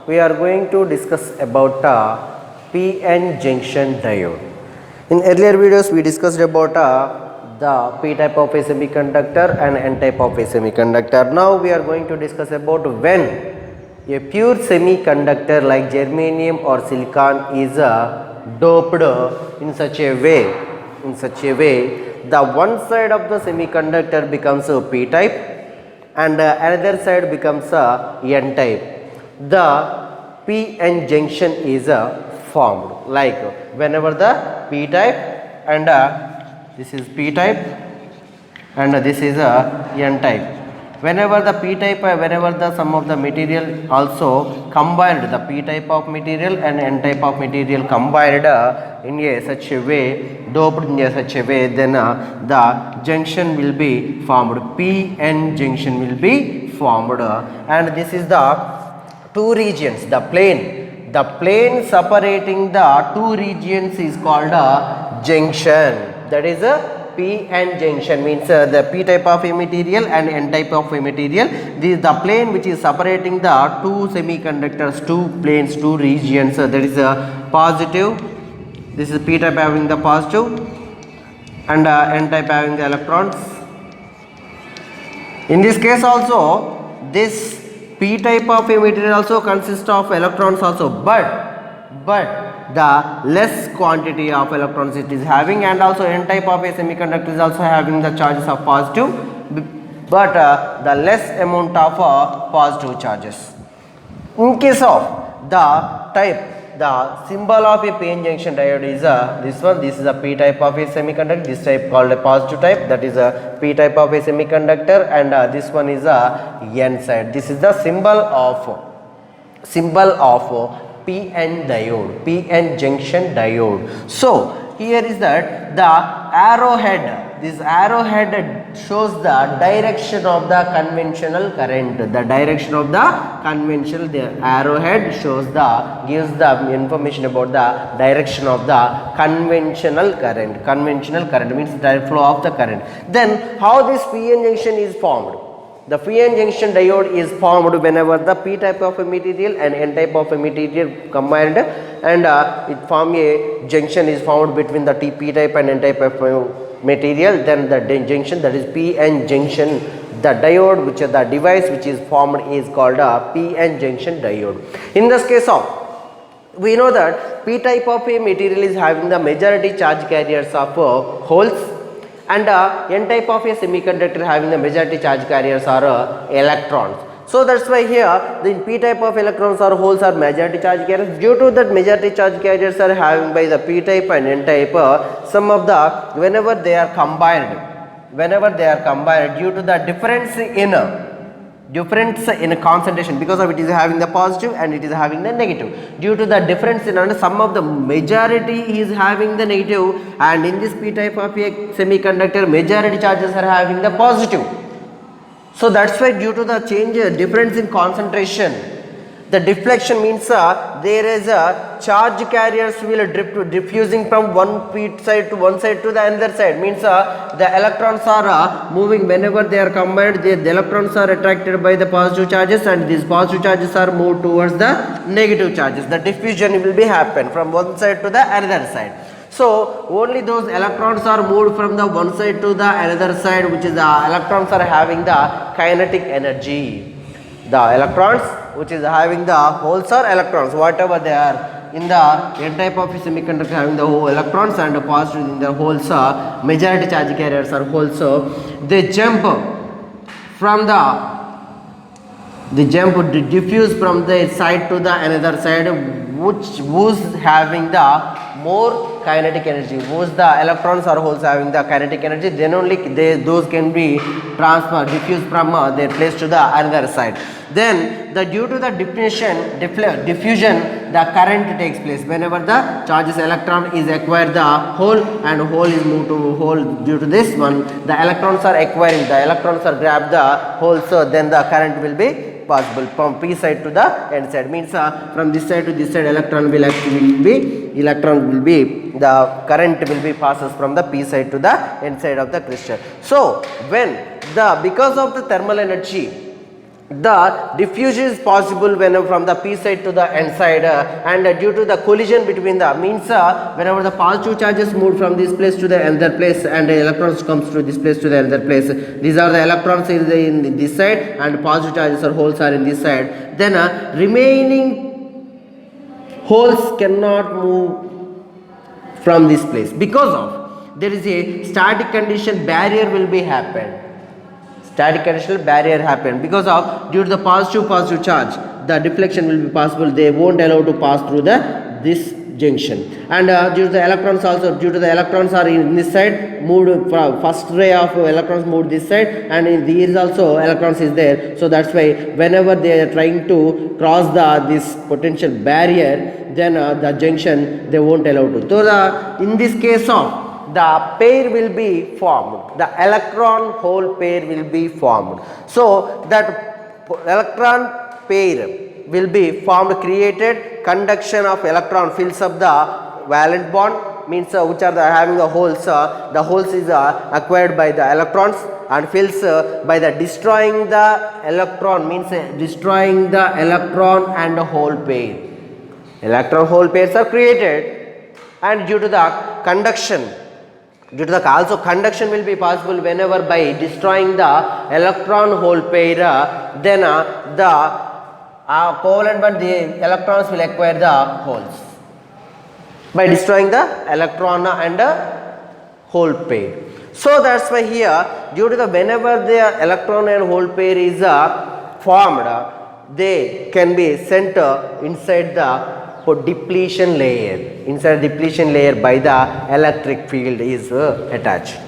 we are going to discuss about PN junction diode. In earlier videos we discussed about the P type of a semiconductor and N type of a semiconductor. Now we are going to discuss about when a pure semiconductor like germanium or silicon is doped in such a way the one side of the semiconductor becomes a P type and another side becomes a N type. The PN junction is formed, like whenever the P type and this is P type and this is a N type. Whenever the P type, whenever the some of the material also combined, the P type of material and N type of material combined in a such a way, doped in a such a way, then the junction will be formed. PN junction will be formed, and this is the two regions. The plane separating the two regions is called a junction. That is a PN junction, means the P type of a material and N type of a material. This is the plane which is separating the two semiconductors, two planes, two regions. That is a positive. This is P type having the positive and N type having the electrons. In this case also, this P type of a material also consists of electrons also, but the less quantity of electrons it is having, and also N type of a semiconductor is also having the charges of positive, but the less amount of positive charges. In case of the symbol of a PN junction diode is this one. This is a P type of a semiconductor, this type called a positive type, that is a P type of a semiconductor, and this one is a N side. This is the symbol of PN diode, PN junction diode. So here is that the arrowhead, this arrowhead shows the direction of the conventional current. The direction of the conventional, the arrowhead gives the information about the direction of the conventional current. Conventional current means the direct flow of the current. Then how this PN junction is formed? The PN junction diode is formed whenever the P type of a material and N type of a material combined, and it form a junction is formed between the P type and N type of material. Then the junction, that is PN junction, the diode which is the device which is formed is called a PN junction diode. In this case of, we know that P type of a material is having the majority charge carriers of holes, and N type of a semiconductor having the majority charge carriers are electrons. So that's why here the P type of electrons or holes are majority charge carriers. Due to that majority charge carriers are having by the P type and N type, some of the whenever they are combined due to the difference in concentration, because of it is having the positive and it is having the negative. Due to the difference in some of the majority is having the negative, and in this P type of a semiconductor majority charges are having the positive. So that's why due to the difference in concentration, the deflection means there is a charge carriers will diffusing from one side to the another side, means the electrons are moving whenever they are combined. The electrons are attracted by the positive charges, and these positive charges are moved towards the negative charges. The diffusion will be happen from one side to the another side. So only those electrons are moved from the one side to the another side, which is the electrons are having the kinetic energy. The electrons which is having the holes are electrons, whatever they are. In the N type of semiconductor having the whole electrons, and the positive in the holes are majority charge carriers are holes. So they jump diffuse from the side to the another side, who's having the more kinetic energy, whose the electrons or holes having the kinetic energy, then only those can be diffused from their place to the another side. Then due to the diffusion, the current takes place whenever the charges electron is acquired the hole, and hole is moved to hole. Due to this one, the electrons are acquiring, the electrons are grab the hole, so then the current will be possible from P side to the N side, means from this side to this side the current will be passes from the P side to the N side of the crystal. So when because of the thermal energy, the diffusion is possible whenever from the p side to the n side, and due to the collision between the means whenever the positive charges move from this place to the another place and the electrons comes to this place to the another place, these are the electrons in this side and positive charges or holes are in this side, then remaining holes cannot move from this place because of there is a static condition barrier will be happened. Static conditional barrier happen because of due to the positive charge the deflection will be possible, they won't allow to pass through the this junction, and due to the electrons also, due to the electrons are in this side moved from first ray of electrons moved this side, and in these also electrons is there, so that's why whenever they are trying to cross this potential barrier, then the junction they won't allow to, so in this case of the pair will be formed, the electron hole pair will be formed. So that electron pair will be formed, created, conduction of electron fills up the valent bond, means which are having the holes is acquired by the electrons and fills by the destroying the electron, means destroying the electron and hole pair. Electron hole pairs are created, and due to the conduction, due to the also conduction will be possible whenever by destroying the electron hole pair, then the covalent bond the electrons will acquire the holes by destroying the electron and hole pair. So that's why here due to the whenever the electron and hole pair is formed, they can be sent inside the depletion layer, inside depletion layer by the electric field is attached,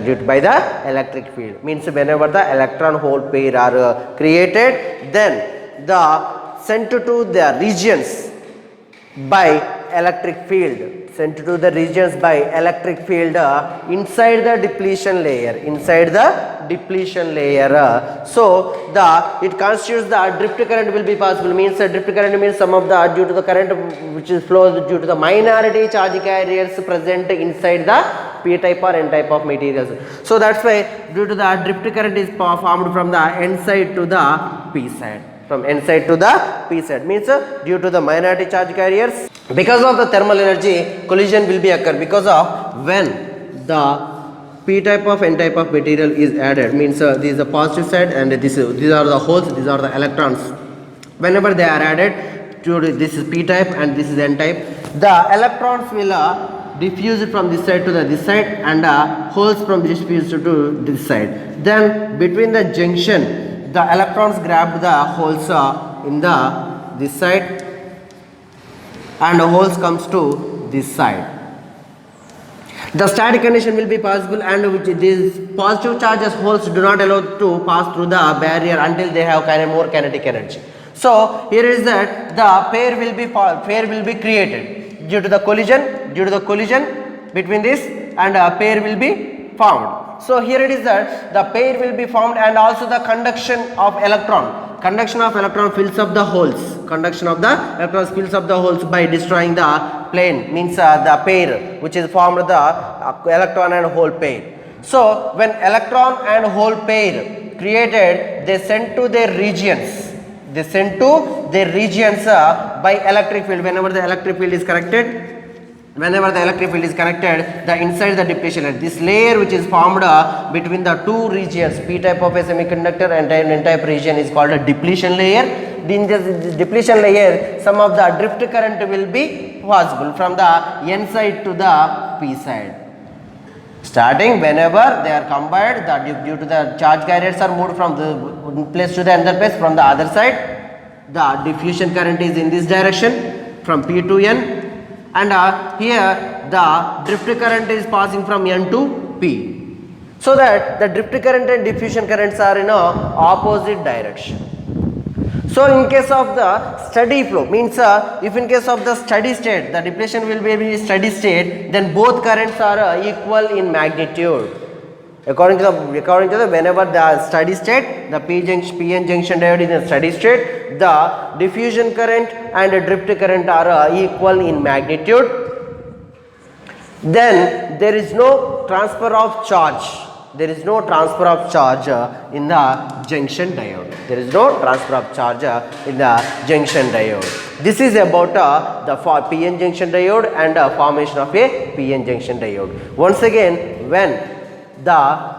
due by the electric field, means whenever the electron hole pair are created, then the sent to the regions by electric field, sent to the regions by electric field inside the depletion layer, inside the depletion layer. So the it constitutes the drift current will be possible, means drift current means some of the due to the current which is flows due to the minority charge carriers present inside the p type or n type of materials. So that's why due to the drift current is formed from the n side to the p side, from n side to the p side, means due to the minority charge carriers, because of the thermal energy collision will be occur, because of when the p type of n type of material is added, means this is the positive side and these are the holes, these are the electrons, whenever they are added to this is p type and this is n type, the electrons will diffuse from this side to this side and holes from this diffuse to this side, then between the junction the electrons grab the holes in the this side and the holes comes to this side. The static condition will be possible, and which these positive charges holes do not allow to pass through the barrier until they have kind of more kinetic energy. So here is that the pair will be created due to the collision between this, and a pair will be formed. So here it is that the pair will be formed, and also the conduction of electron fills up the holes, conduction of the electrons fills up the holes by destroying the plane, means the pair which is formed the electron and hole pair. So when electron and hole pair created, they sent to their regions, by electric field. Whenever the electric field is connected, the inside the depletion layer, this layer which is formed between the two regions, p type of a semiconductor and n type region, is called a depletion layer. In this depletion layer, some of the drift current will be possible from the n side to the p side. Starting whenever they are combined, due to the charge carriers are moved from the place to the another place, from the other side, the diffusion current is in this direction from p to n. And here the drift current is passing from n to p, so that the drift current and diffusion currents are in a opposite direction. So in case of the steady flow, means if in case of the steady state, the depletion will be in steady state, then both currents are equal in magnitude. According to the whenever the steady state, the PN junction diode is in steady state, the diffusion current and the drift current are equal in magnitude. Then there is no transfer of charge. there is no transfer of charge in the junction diode. There is no transfer of charge in the junction diode. This is about the PN junction diode and formation of a PN junction diode. Once again, when the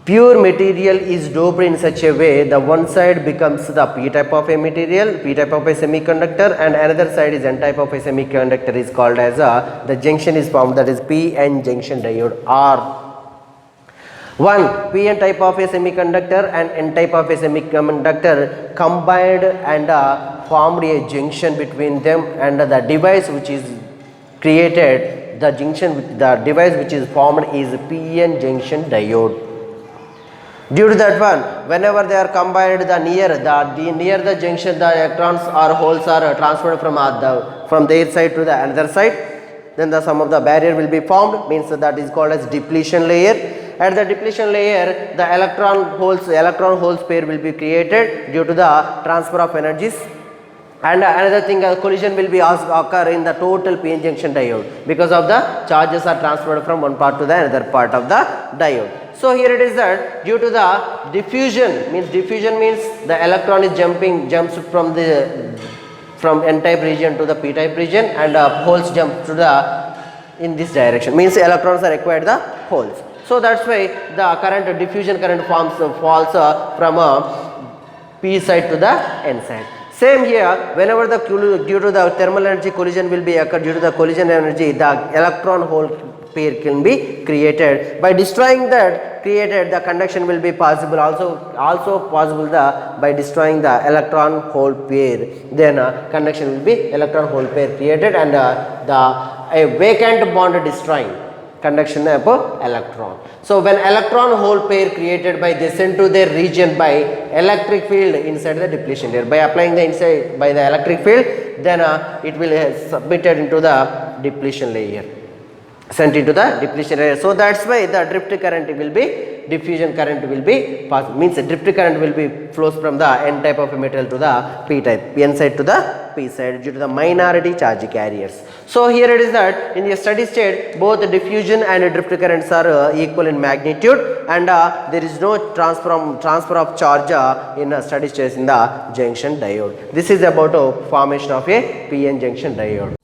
pure material is doped in such a way, the one side becomes the p type of a material, p type of a semiconductor, and another side is n type of a semiconductor is called as the junction is formed, that is PN junction diode. Or one PN type of a semiconductor and N type of a semiconductor combined and formed a junction between them, and the device which is created, the device which is formed is PN junction diode. Due to that one, whenever they are combined, near the junction, the electrons or holes are transferred from their side to the another side. Then the sum of the barrier will be formed, means that is called as depletion layer. At the depletion layer, the electron holes pair will be created due to the transfer of energies. And another thing, collision will be occur in the total PN junction diode because of the charges are transferred from one part to the another part of the diode. So here it is that due to the diffusion means the electron is jumps from N type region to the P type region, and holes jump to in this direction, means electrons are acquired the holes. So that's why the diffusion current falls from P side to the N side. Same here, whenever due to the thermal energy collision will be occurred, due to the collision energy, the electron hole pair can be created. By destroying that the conduction will be possible, also possible by destroying the electron hole pair, then conduction will be electron hole pair created, and a vacant bond destroying conduction of electron. So when electron hole pair created by descent to their region by electric field inside the depletion layer, by applying the electric field, then it will submitted into the depletion layer, sent into the depletion layer. So that's why the drift current will be, diffusion current will be passed, means the drift current will be flows from the N type of a material to the P type, N side to the P side, due to the minority charge carriers. So here it is that in the steady state, both the diffusion and drift currents are equal in magnitude, and there is no transfer of charge in a steady state in the junction diode. This is about formation of a PN junction diode.